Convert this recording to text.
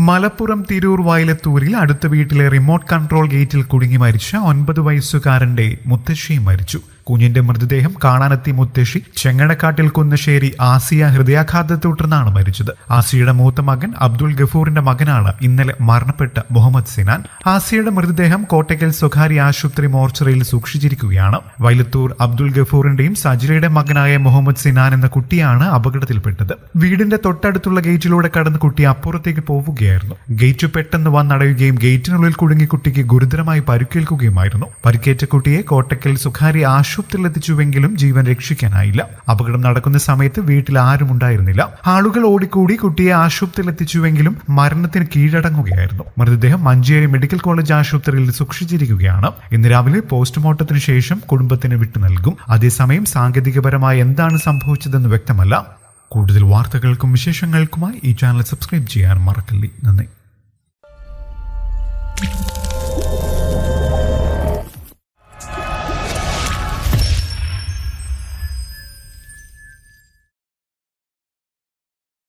മലപ്പുറം തിരൂർ വയലത്തൂരിൽ അടുത്ത വീട്ടിലെ remote control ഗേറ്റിൽ കുടുങ്ങി മരിച്ച 9 വയസ്സുകാരന്റെ മുത്തശ്ശി മരിച്ചു. കുഞ്ഞിന്റെ മൃതദേഹം കാണാനെത്തിയ മുത്തശ്ശി ചെങ്ങടക്കാട്ടിൽ കുന്നശ്ശേരി ആസിയ ഹൃദയാഘാതത്തെ തുടർന്നാണ് മരിച്ചത്. ആസിയയുടെ മൂത്ത മകൻ അബ്ദുൾ ഗഫൂറിന്റെ മകനാണ് ഇന്നലെ മരണപ്പെട്ട മുഹമ്മദ് സിനാൻ. ആസിയയുടെ മൃതദേഹം കോട്ടയ്ക്കൽ സ്വകാര്യ ആശുപത്രി മോർച്ചറിയിൽ സൂക്ഷിച്ചിരിക്കുകയാണ്. വയലത്തൂർ അബ്ദുൾ ഗഫൂറിന്റെയും സജിലയുടെ മകനായ മുഹമ്മദ് സിനാൻ എന്ന കുട്ടിയാണ് അപകടത്തിൽപ്പെട്ടത്. വീടിന്റെ തൊട്ടടുത്തുള്ള ഗേറ്റിലൂടെ കടന്ന് കുട്ടി അപ്പുറത്തേക്ക് പോവുകയായിരുന്നു. ഗേറ്റ് പെട്ടെന്ന് വന്നടയുകയും ഗേറ്റിനുള്ളിൽ കുടുങ്ങി കുട്ടിക്ക് ഗുരുതരമായി പരിക്കേൽക്കുകയുമായിരുന്നു. പരിക്കേറ്റ കുട്ടിയെ കോട്ടയ്ക്കൽ സ്വകാര്യ ആശുപത്രിയിലെത്തിച്ചുവെങ്കിലും ജീവൻ രക്ഷിക്കാനായില്ല. അപകടം നടക്കുന്ന സമയത്ത് വീട്ടിൽ ആരും ഉണ്ടായിരുന്നില്ല. ആളുകൾ ഓടിക്കൂടി കുട്ടിയെ ആശുപത്രിയിലെത്തിച്ചുവെങ്കിലും മരണത്തിന് കീഴടങ്ങുകയായിരുന്നു. മൃതദേഹം മഞ്ചേരി മെഡിക്കൽ കോളേജ് ആശുപത്രിയിൽ സൂക്ഷിച്ചിരിക്കുകയാണ്. ഇന്ന് രാവിലെ പോസ്റ്റ്മോർട്ടത്തിന് ശേഷം കുടുംബത്തിന് വിട്ടു നൽകും. അതേസമയം സാങ്കേതികപരമായി എന്താണ് സംഭവിച്ചതെന്ന് വ്യക്തമല്ല. കൂടുതൽ വാർത്തകൾക്കും വിശേഷങ്ങൾക്കുമായി ഈ ചാനൽ സബ്സ്ക്രൈബ് ചെയ്യാൻ മറക്കല്ലേ. നന്ദി.